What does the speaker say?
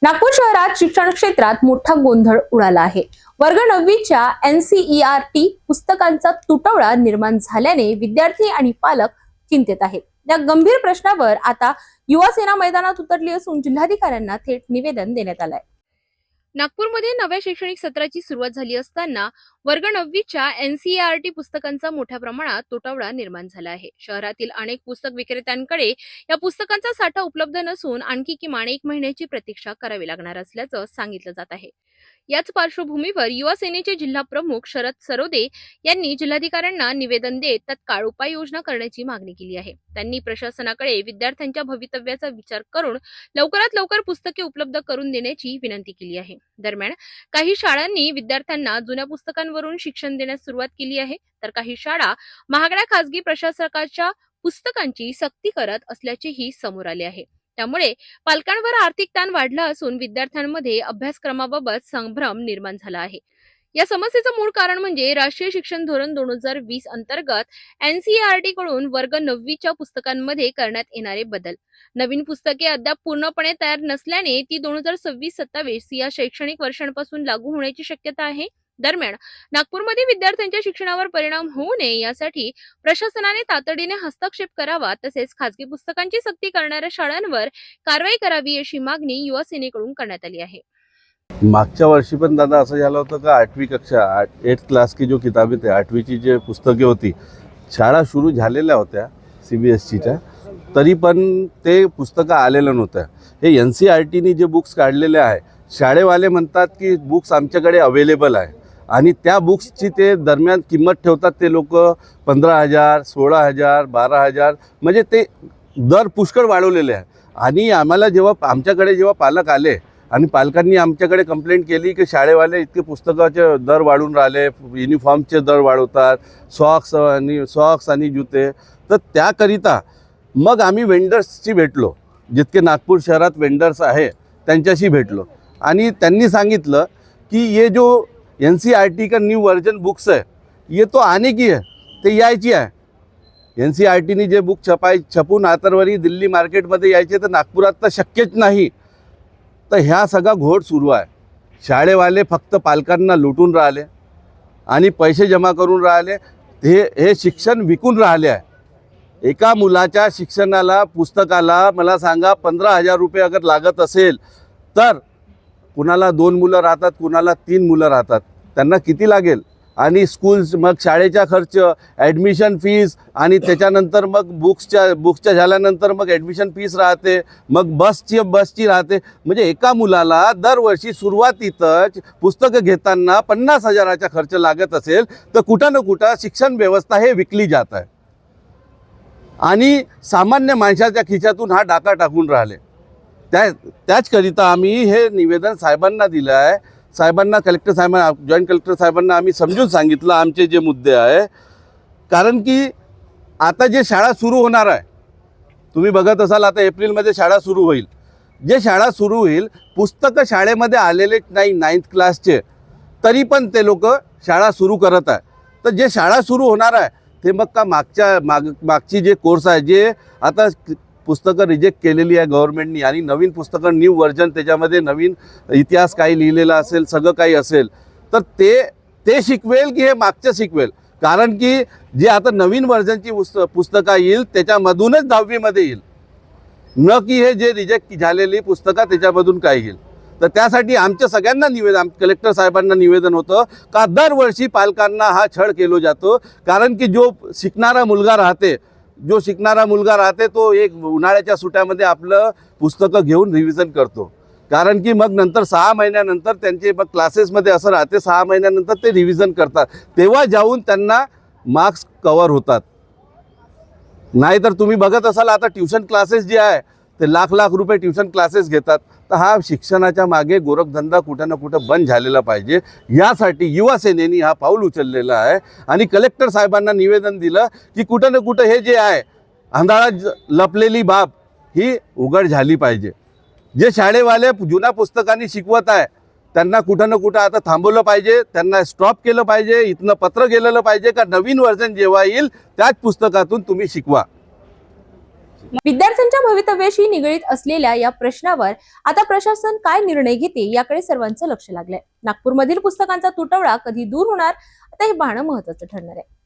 नागपूर शहरात शिक्षण क्षेत्रात मोठा गोंधळ उडाला आहे। वर्ग 9वीच्या NCERT पुस्तकांचा तुटवडा निर्माण झाल्याने विद्यार्थी आणि पालक चिंतेत आहेत। या गंभीर प्रश्नावर आता युवा सेना मैदानात उतरली असून जिल्हाधिकाऱ्यांना थेट निवेदन देण्यात आलंय। नागपूरमध्ये नव्या शैक्षणिक सत्राची सुरुवात झाली असताना वर्ग 9वीच्या NCERT पुस्तकांचा मोठ्या प्रमाणात तुटवडा निर्माण झाला आहे। शहरातील अनेक पुस्तक विक्रेत्यांकडे या पुस्तकांचा साठा उपलब्ध नसून आणखी किमान 1 महिन्याची प्रतीक्षा करावी लागणार असल्याचं सांगितलं जात आहे। याच पार्श्वभूमीवर युवा सेनेचे जिल्हा प्रमुख शरद सरोदे यांनी जिल्हाधिकाऱ्यांना निवेदन देत तत्काळ उपाययोजना करण्याची मागणी केली आहे। त्यांनी प्रशासनाकडे विद्यार्थ्यांच्या भवितव्याचा विचार करून लवकरात लवकर पुस्तके उपलब्ध करून देण्याची विनंती केली आहे। दरम्यान काही शाळांनी विद्यार्थ्यांना जुन्या पुस्तकांवरून शिक्षण देण्यास सुरुवात केली आहे, तर काही शाळा महागड्या खासगी प्रशासकाच्या पुस्तकांची सक्ती करत असल्याचेही समोर आले आहे। त्यामुळे पालकांवर आर्थिक ताण वाढला असून विद्यार्थ्यांमध्ये अभ्यासक्रमाबाबत संभ्रम निर्माण झाला आहे। या समस्येचं मूळ कारण म्हणजे राष्ट्रीय शिक्षण धोरण 2020 अंतर्गत NCERT कडून वर्ग 9वीच्या पुस्तकांमध्ये करण्यात येणारे बदल। नवीन पुस्तके अद्याप पूर्णपणे तयार नसल्याने ती 2026-27 या शैक्षणिक वर्षांपासून लागू होण्याची शक्यता आहे। दरम्यान नागपूरमध्ये विद्यार्थ्यांच्या शिक्षणावर परिणाम होऊ नये यासाठी प्रशासनाने तातडीने हस्तक्षेप करावा, तसेच खासगी पुस्तकांची सक्ती करणाऱ्या शाळांवर कारवाई करावी अशी मागणी युवा सेनेकडून करण्यात आली आहे। मागच्या वर्षी पण दादा असं झालं होतं का 8वी कक्षा 8th क्लास की जो किताबें थे 8वीची जे पुस्तके होती शाळा सुरू झालेल्या होत्या CBSEच्या, तरी पण ते पुस्तकं आलेलं नव्हतं। हे NCERTनी जे बुक्स काढलेले आहे, शाळेवाले म्हणतात की बुक्स आमच्याकडे अवेलेबल आहे आणि त्या बुक्सची ते दरम्यान किंमत ठेवतात ते लोक 15,000, 16,000, 12,000, म्हणजे ते दर पुष्कळ वाढवलेले आहे। आणि आम्हाला आमच्याकडे जेव्हा पालक आले आणि पालकांनी आमच्याकडे कंप्लेंट केली की शाळेवाले इतके पुस्तकाचे दर वाढवून राहिले, युनिफॉर्मचे दर वाढवतात, सॉक्स आणि जुते, तर त्याकरिता मग आम्ही वेंडर्सशी भेटलो, जितके नागपूर शहरात वेंडर्स आहे त्यांच्याशी भेटलो आणि त्यांनी सांगितलं कि ये जो NCERT का न्यू वर्जन बुक्स है ये तो आने की है, ते यायची आहे। NCERTनी जे बुक छपून आतरवरी दिल्ली मार्केटमध्ये यायचे तर नागपुरात तर शक्यच नाही। तर ह्या सगळा घोळ सुरू आहे। शाळेवाले फक्त पालकांना लुटून राहिले आणि पैसे जमा करून राहिले, हे शिक्षण विकून राहिले आहे। एका मुलाच्या शिक्षणाला पुस्तकाला मला सांगा 15,000 रुपये अगर लागत असेल तर कुणाला 2 मुलं राहतात, कुणाला 3 मुलं राहतात, त्यांना किती लागेल? आणि स्कूल्स, मग शाळेचा खर्च, ॲडमिशन फीस आणि त्याच्यानंतर मग बुक्सच्या झाल्यानंतर मग ॲडमिशन फीस राहते, मग बसची राहते। म्हणजे एका मुलाला दरवर्षी सुरुवातीतच पुस्तकं घेताना 50,000चा खर्च लागत असेल तर कुठं ना कुठं शिक्षण व्यवस्था हे विकली जात आहे आणि सामान्य माणसाच्या खिशातून हा डाका टाकून राहिले। त्याचकरिता आम्ही हे निवेदन साहेबांना दिलं आहे। साहेबांना, कलेक्टर साहेबांना, जॉईंट कलेक्टर साहेबांना आम्ही समजून सांगितलं आमचे जे मुद्दे आहे। कारण की आता जे शाळा सुरू होणार आहे, तुम्ही बघत असाल आता एप्रिलमध्ये शाळा सुरू होईल। जे शाळा सुरू होईल, पुस्तकं शाळेमध्ये आलेलेच नाही 9th क्लासचे, तरी पण ते लोक शाळा सुरू करत आहे। तर जे शाळा सुरू होणार आहे ते मग का मागची जे कोर्स आहे, जे आता पुस्तकं रिजेक्ट केलेली आहे गव्हर्नमेंटनी आणि नवीन पुस्तकं न्यू वर्जन, त्याच्यामध्ये नवीन इतिहास काही लिहिलेला असेल, सगळं काही असेल, तर ते शिकवेल की हे मागचं शिकवेल? कारण की जे आता नवीन वर्जनची पुस्तकं येईल त्याच्यामधूनच 10वीमध्ये येईल, न की हे जे रिजेक्ट झालेली पुस्तकं त्याच्यामधून काय येईल। तर त्यासाठी आमच्या सगळ्यांना निवेदन, कलेक्टर साहेबांना निवेदन होतं का दरवर्षी पालकांना हा छळ केला जातो। कारण की जो शिकणारा मुलगा राहते तो एक उन्हाळ्याच्या सुट्ट्यामध्ये आपलं पुस्तकं घेऊन रिव्हिजन करतो, कारण की मग नंतर 6 महिन्यानंतर त्यांचे मग क्लासेसमध्ये असं राहते, 6 महिन्यानंतर ते रिव्हिजन करतात, तेव्हा जाऊन त्यांना मार्क्स कव्हर होतात। नाहीतर तुम्ही बघत असाल आता ट्युशन क्लासेस जे आहे ते लाख रुपये ट्युशन क्लासेस घेतात। तर हा शिक्षणाच्या मागे गोरखधंदा कुठं ना कुठं बंद झालेला पाहिजे। यासाठी युवा सेनेनी हा पाऊल उचललेला आहे आणि कलेक्टर साहेबांना निवेदन दिलं की कुठं ना कुठं हे जे आहे अंधारात लपलेली बाब ही उघड झाली पाहिजे। जे शाळेवाले जुन्या पुस्तकांनी शिकवत आहे त्यांना कुठं ना कुठं आता थांबवलं पाहिजे, त्यांना स्टॉप केलं पाहिजे, इथनं पत्र गेलेलं पाहिजे का नवीन वर्जन जेव्हा येईल त्याच पुस्तकातून तुम्ही शिकवा। विद्यार्थ्यांच्या भवितव्याशी निगडीत असलेल्या या प्रश्नावर आता प्रशासन काय निर्णय घेते याकडे सर्वांचं लक्ष लागलंय. नागपूरमधील पुस्तकांचा तुटवडा कधी दूर होणार आता हे पाहणं महत्त्वाचं ठरणार आहे.